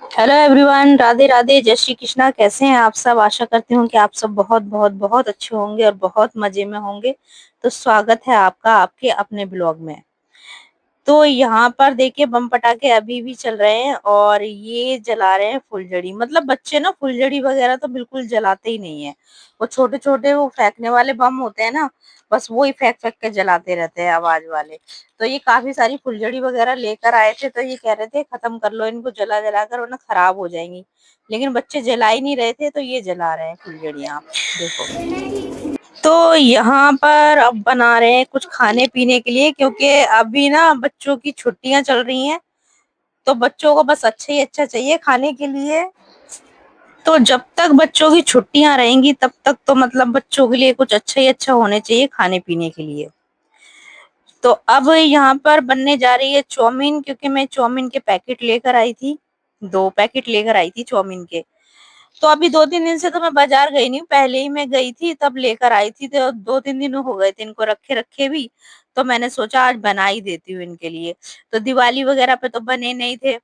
Hello everyone, Radhe Radhe, जय श्री कृष्णा। कैसे हैं आप सब? आशा करती हूँ कि आप सब बहुत बहुत बहुत अच्छे होंगे और बहुत मजे में होंगे। तो स्वागत है आपका आपके अपने ब्लॉग में। तो यहाँ पर देखिए बम पटाखे अभी भी चल रहे हैं और ये जला रहे हैं फुलझड़ी। मतलब बच्चे ना फुलझड़ी वगैरह तो बिल्कुल जलाते ही नहीं है। वो छोटे छोटे वो फेंकने वाले बम होते हैं ना, बस वो ही फेंक फेंक के जलाते रहते हैं आवाज वाले। तो ये काफी सारी फुलझड़ी वगैरह लेकर आए थे, तो ये कह रहे थे खत्म कर लो इनको जला जला कर, वरना खराब हो जाएंगी। लेकिन बच्चे जला ही नहीं रहे थे, तो ये जला रहे हैं फुलझड़ियाँ। देखो, तो यहाँ पर अब बना रहे हैं कुछ खाने पीने के लिए, क्योंकि अभी ना बच्चों की छुट्टियां चल रही हैं। तो बच्चों को बस अच्छा ही अच्छा चाहिए खाने के लिए। तो जब तक बच्चों की छुट्टियां रहेंगी तब तक तो मतलब बच्चों के लिए कुछ अच्छा ही अच्छा होने चाहिए खाने पीने के लिए। तो अब यहाँ पर बनने जा रही है चाउमीन, क्योंकि मैं चाउमीन के पैकेट लेकर आई थी। 2 पैकेट लेकर आई थी चाउमीन के। तो अभी 2-3 दिन से तो मैं बाजार गई नहीं हूँ, पहले ही मैं गई थी तब लेकर आई थी। तो 2-3 दिन हो गए थे इनको रखे रखे भी। तो मैंने सोचा आज बना ही देती हूँ इनके लिए। तो दिवाली वगैरह पे तो बने नहीं थे,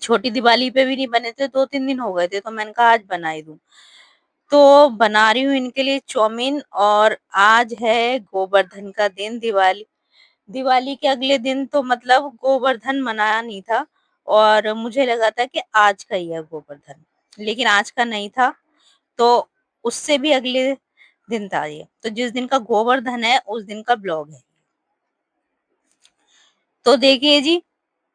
छोटी दिवाली पे भी नहीं बने थे, 2-3 दिन हो गए थे, तो मैंने कहा आज बना ही दूं। तो बना रही हूँ इनके लिए चाउमीन। और आज है गोवर्धन का दिन। दिवाली दिवाली के अगले दिन तो मतलब गोवर्धन मनाया नहीं था, और मुझे लगा था कि आज का ही है गोवर्धन, लेकिन आज का नहीं था। तो उससे भी अगले दिन था ये। तो जिस दिन का गोवर्धन है उस दिन का ब्लॉग है। तो देखिए जी,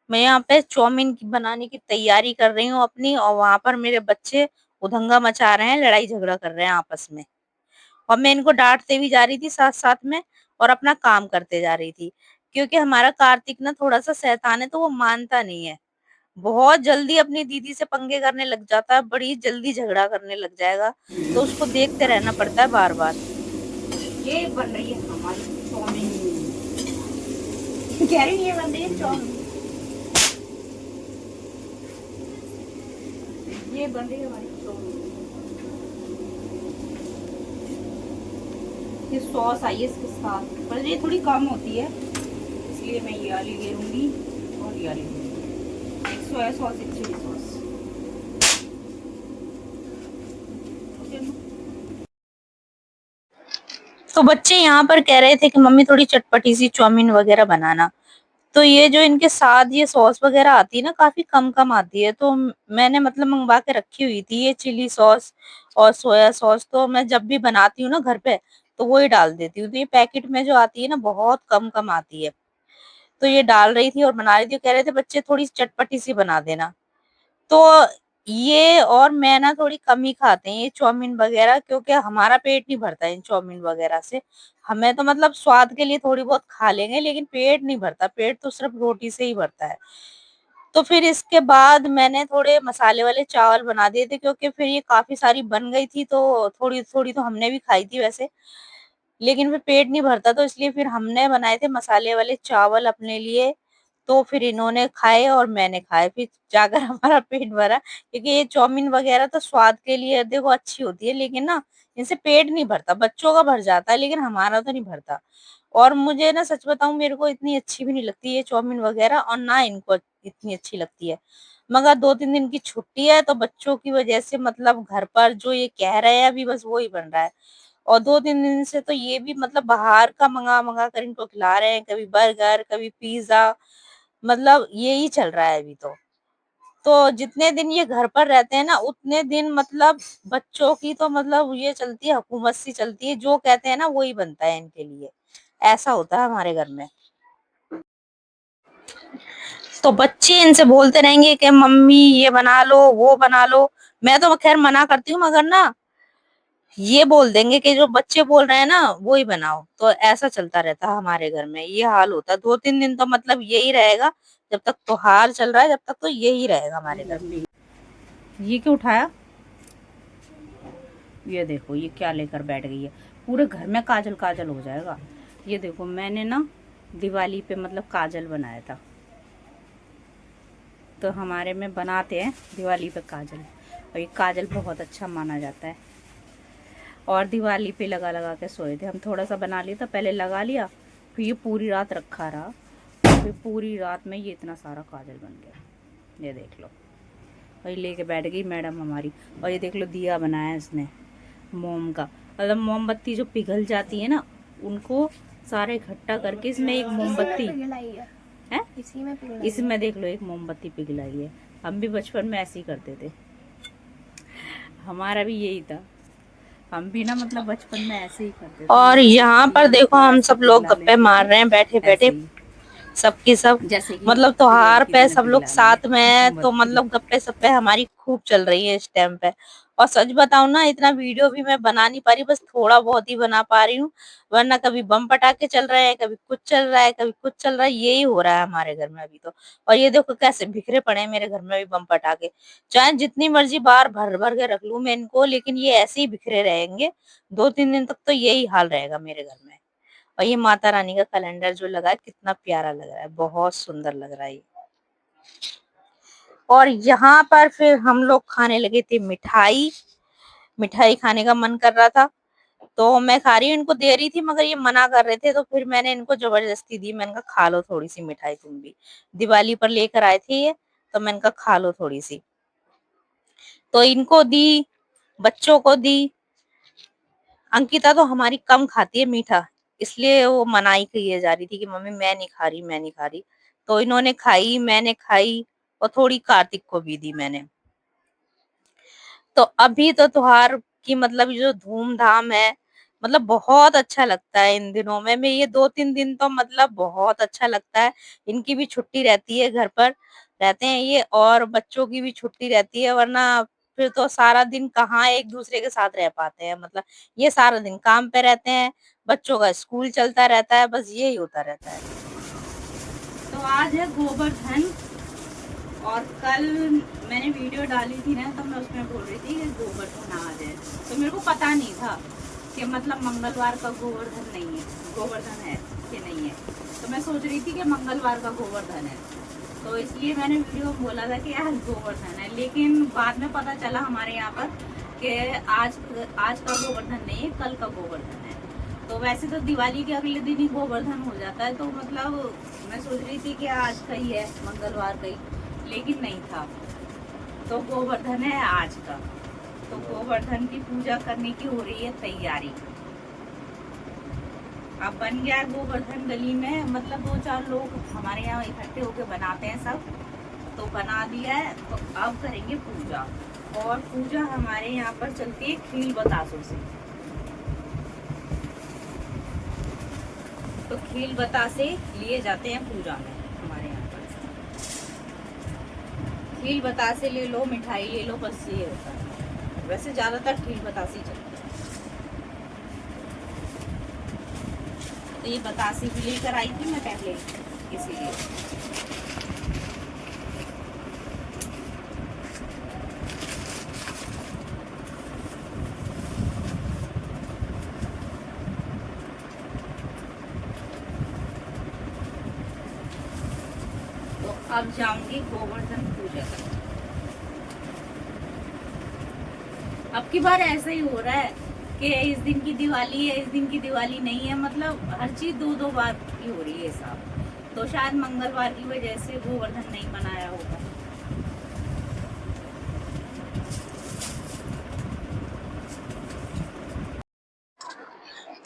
मैं यहाँ पे चाउमीन की बनाने की तैयारी कर रही हूँ अपनी, और वहां पर मेरे बच्चे उधंगा मचा रहे हैं, लड़ाई झगड़ा कर रहे हैं आपस में। और मैं इनको डांटते भी जा रही थी साथ साथ में, और अपना काम करते जा रही थी। क्योंकि हमारा कार्तिक ना थोड़ा सा शैतान है, तो वो मानता नहीं है। बहुत जल्दी अपनी दीदी से पंगे करने लग जाता है, बड़ी जल्दी झगड़ा करने लग जाएगा। तो उसको देखते रहना पड़ता है बार बार। ये बन रही है हमारी चाउमीन। कह रही ये बन रही है चाउमीन। ये बन रही है हमारी चाउमीन। ये सॉस आई है इसके साथ, पर ये थोड़ी कम होती है, इसलिए मैं ये वाली ले लूंगी। और ये वाली लूंगी, एक सोया सॉस एक चिली सॉस। तो बच्चे यहाँ पर कह रहे थे कि मम्मी थोड़ी चटपटी सी चाउमीन वगैरह बनाना। तो ये जो इनके साथ ये सॉस वगैरह आती है ना, काफी कम कम आती है। तो मैंने मतलब मंगवा के रखी हुई थी ये चिली सॉस और सोया सॉस। तो मैं जब भी बनाती हूँ ना घर पे, तो वो ही डाल देती हूँ। तो ये पैकेट में जो आती है ना, बहुत कम कम आती है। तो ये डाल रही थी और बना रही थी। कह रहे थे बच्चे थोड़ी चटपटी सी बना देना। तो ये और मैं ना थोड़ी कम ही खाते हैं ये चाउमीन वगैरह, क्योंकि हमारा पेट नहीं भरता इन चाउमीन वगैरह से। हमें तो मतलब स्वाद के लिए थोड़ी बहुत खा लेंगे, लेकिन पेट नहीं भरता। पेट तो सिर्फ रोटी से ही भरता है। तो फिर इसके बाद मैंने थोड़े मसाले वाले चावल बना दिए थे, क्योंकि फिर ये काफी सारी बन गई थी। तो थोड़ी थोड़ी तो हमने भी खाई थी वैसे, लेकिन फिर पेट नहीं भरता। तो इसलिए फिर हमने बनाए थे मसाले वाले चावल अपने लिए। तो फिर इन्होंने खाए और मैंने खाए, फिर जाकर हमारा पेट भरा। क्योंकि ये चाउमीन वगैरह तो स्वाद के लिए देखो अच्छी होती है, लेकिन ना इनसे पेट नहीं भरता। बच्चों का भर जाता है, लेकिन हमारा तो नहीं भरता। और मुझे ना सच बताऊं, मेरे को इतनी अच्छी भी नहीं लगती ये चाउमीन वगैरह, और ना इनको इतनी अच्छी लगती है। मगर 2-3 दिन की छुट्टी है, तो बच्चों की वजह से मतलब घर पर जो ये कह रहे हैं अभी बस वो ही बन रहा है। और 2-3 दिन से तो ये भी मतलब बाहर का मंगा मंगा कर इनको खिला रहे हैं, कभी बर्गर कभी पिज्जा। मतलब यही चल रहा है अभी तो जितने दिन ये घर पर रहते हैं ना, उतने दिन मतलब बच्चों की तो मतलब ये चलती है, हुकूमत सी चलती है। जो कहते हैं ना वही बनता है इनके लिए। ऐसा होता है हमारे घर में। तो बच्चे इनसे बोलते रहेंगे कि मम्मी ये बना लो वो बना लो। मैं तो खैर मना करती हूँ, मगर ना ये बोल देंगे कि जो बच्चे बोल रहे हैं ना वो ही बनाओ। तो ऐसा चलता रहता है हमारे घर में, ये हाल होता है। 2-3 दिन तो मतलब यही रहेगा। जब तक त्योहार चल रहा है, जब तक तो यही रहेगा हमारे घर में। ये क्यों उठाया? ये देखो ये क्या लेकर बैठ गई है। पूरे घर में काजल काजल हो जाएगा। ये देखो मैंने ना दिवाली पे मतलब काजल बनाया था। तो हमारे में बनाते हैं दिवाली पे काजल, और ये काजल बहुत अच्छा माना जाता है। और दिवाली पे लगा लगा के सोए थे हम। थोड़ा सा बना लिया था, पहले लगा लिया, फिर ये पूरी रात रखा रहा। फिर पूरी रात में ये इतना सारा काजल बन गया। ये देख लो। और ये लेके बैठ गई मैडम हमारी। और ये देख लो दिया बनाया इसने मोम का, मतलब मोमबत्ती जो पिघल जाती है ना उनको सारे इकट्ठा करके इसमें एक मोमबत्ती है, इसमें देख लो एक मोमबत्ती पिघलाई है। हम भी बचपन में ऐसे ही करते थे, हमारा भी यही था, हम भी ना मतलब बचपन में ऐसे ही करते थे। और यहाँ पर देखो हम सब लोग गप्पे मार रहे हैं बैठे बैठे, सबकी सब जैसे मतलब त्योहार पे सब लोग साथ में है, तो मतलब गप्पे सप्पे हमारी खूब चल रही है इस टाइम पे। और सच बताऊं ना इतना वीडियो भी मैं बना नहीं पा रही, बस थोड़ा बहुत ही बना पा रही हूँ, वरना कभी बम पटाखे चल रहे हैं, कभी कुछ चल रहा है, कभी कुछ चल रहा है, यही हो रहा है हमारे घर में अभी तो। और ये देखो कैसे बिखरे पड़े हैं मेरे घर में भी बम पटाखे, चाहे जितनी मर्जी बार भर भर के रख लूं मैं इनको, लेकिन ये ऐसे ही बिखरे रहेंगे, 2-3 दिन तक तो यही हाल रहेगा मेरे घर में। और ये माता रानी का कैलेंडर जो लगा है कितना प्यारा लग रहा है, बहुत सुंदर लग रहा है ये। और यहाँ पर फिर हम लोग खाने लगे थे मिठाई, मिठाई खाने का मन कर रहा था तो मैं खा रही हूँ, इनको दे रही थी मगर ये मना कर रहे थे, तो फिर मैंने इनको जबरदस्ती दी, मैंने कहा खा लो थोड़ी सी मिठाई तुम भी, दिवाली पर लेकर आए थे ये, तो मैंने कहा खा लो थोड़ी सी, तो इनको दी, बच्चों को दी। अंकिता तो हमारी कम खाती है मीठा, इसलिए वो मनाई किए जा रही थी कि मम्मी मैं नहीं खा रही, मैं नहीं खा रही, तो इन्होंने खाई, मैंने खाई, और थोड़ी कार्तिक को भी दी मैंने। तो अभी तो त्योहार की मतलब ये जो धूमधाम है, मतलब बहुत अच्छा लगता है इन दिनों में, मैं ये 2-3 दिन तो मतलब बहुत अच्छा लगता है। इनकी भी छुट्टी रहती है, घर पर रहते हैं ये, और बच्चों की भी छुट्टी रहती है, वरना फिर तो सारा दिन कहाँ एक दूसरे के साथ रह पाते हैं, मतलब ये सारा दिन काम पे रहते हैं, बच्चों का स्कूल चलता रहता है, बस यही होता रहता है। तो आज है गोवर्धन, और कल मैंने वीडियो डाली थी ना, तो मैं उसमें बोल रही थी कि गोवर्धन आज है, तो मेरे को पता नहीं था कि मतलब मंगलवार का गोवर्धन नहीं है, गोवर्धन है कि नहीं है, तो मैं सोच रही थी कि मंगलवार का गोवर्धन है, तो इसलिए मैंने वीडियो में बोला था कि आज गोवर्धन है, लेकिन बाद में पता चला हमारे यहाँ पर कि आज का गोवर्धन नहीं है, कल का गोवर्धन है। तो वैसे तो दिवाली के अगले दिन ही गोवर्धन हो जाता है, तो मतलब मैं सोच रही थी कि आज का ही है, मंगलवार का ही, लेकिन नहीं था, तो गोवर्धन है आज का। तो गोवर्धन की पूजा करने की हो रही है तैयारी। अब बन गया गोवर्धन, गली में मतलब 2-4 लोग हमारे यहाँ इकट्ठे होकर बनाते हैं सब, तो बना दिया है, तो अब करेंगे पूजा। और पूजा हमारे यहाँ पर चलती है खील बतासों से, तो खील बतासे लिए जाते हैं पूजा में हमारे यहाँ पर, खील बतासे ले लो, मिठाई ले लो, बस ये होता है, वैसे ज्यादातर खील बतासे ही चलते हैं। तो ये बतासे भी लेकर आई थी मैं पहले, इसीलिए। तो अब जाऊंगी गोवर्धन पूजा करने। अब की बार ऐसा ही हो रहा है कि इस दिन की दिवाली है, इस दिन की दिवाली नहीं है, मतलब हर चीज 2-2 बार की हो रही है साहब, तो शायद मंगलवार की वजह से गोवर्धन नहीं बनाया होगा।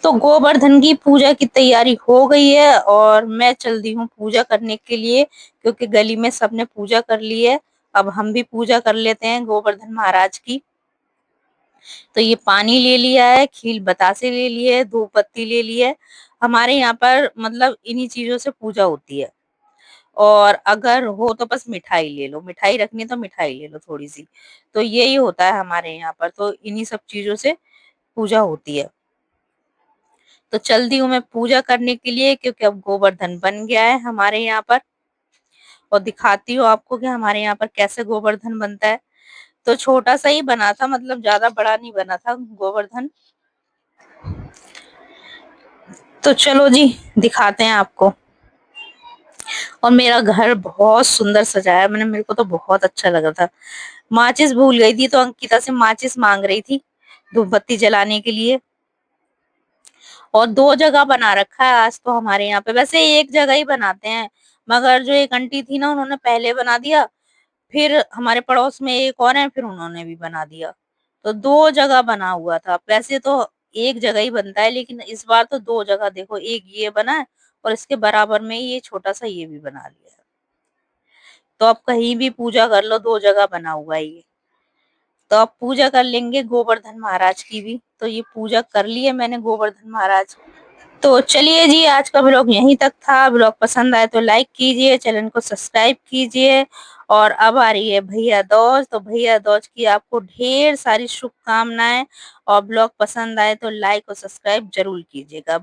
तो गोवर्धन की पूजा की तैयारी हो गई है, और मैं चल दी हूँ पूजा करने के लिए, क्योंकि गली में सबने पूजा कर ली है, अब हम भी पूजा कर लेते हैं गोवर्धन महाराज की। तो ये पानी ले लिया है, खील बतासे ले लिए, धूप बत्ती ले ली है, हमारे यहाँ पर मतलब इन्हीं चीजों से पूजा होती है। और अगर हो तो बस मिठाई ले लो, मिठाई रखनी है तो मिठाई ले लो थोड़ी सी, तो यही होता है हमारे यहाँ पर, तो इन्हीं सब चीजों से पूजा होती है। तो चल दी हूँ मैं पूजा करने के लिए, क्योंकि अब गोवर्धन बन गया है हमारे यहाँ पर, और दिखाती हूँ आपको कि हमारे यहाँ पर कैसे गोवर्धन बनता है। तो छोटा सा ही बना था, मतलब ज्यादा बड़ा नहीं बना था गोवर्धन। तो चलो जी दिखाते हैं आपको। और मेरा घर बहुत सुंदर सजाया मैंने, मेरे को तो बहुत अच्छा लगा था। माचिस भूल गई थी, तो अंकिता से माचिस मांग रही थी धूप बत्ती जलाने के लिए। और 2 जगह बना रखा है आज तो हमारे यहाँ पे, वैसे एक जगह ही बनाते हैं, मगर जो एक आंटी थी ना उन्होंने पहले बना दिया, फिर हमारे पड़ोस में एक और हैं, फिर उन्होंने भी बना दिया। तो 2 जगह बना हुआ था। वैसे तो एक जगह ही बनता है, लेकिन इस बार तो 2 जगह देखो, एक ये बना है और इसके बराबर में ही ये छोटा-सा ये भी बना लिया है। तो आप कहीं भी पूजा कर लो, 2 जगह बना हुआ है ये। तो अब पूजा कर लेंगे गोवर्धन महाराज की भी। तो ये पूजा कर ली है मैंने गोवर्धन महाराज। तो चलिए जी, आज का ब्लॉग यहीं तक था। ब्लॉग पसंद आए तो लाइक कीजिए, चैनल को सब्सक्राइब कीजिए। और अब आ रही है भैया दूज, तो भैया दूज की आपको ढेर सारी शुभकामनाएं। और ब्लॉग पसंद आए तो लाइक और सब्सक्राइब जरूर कीजिएगा।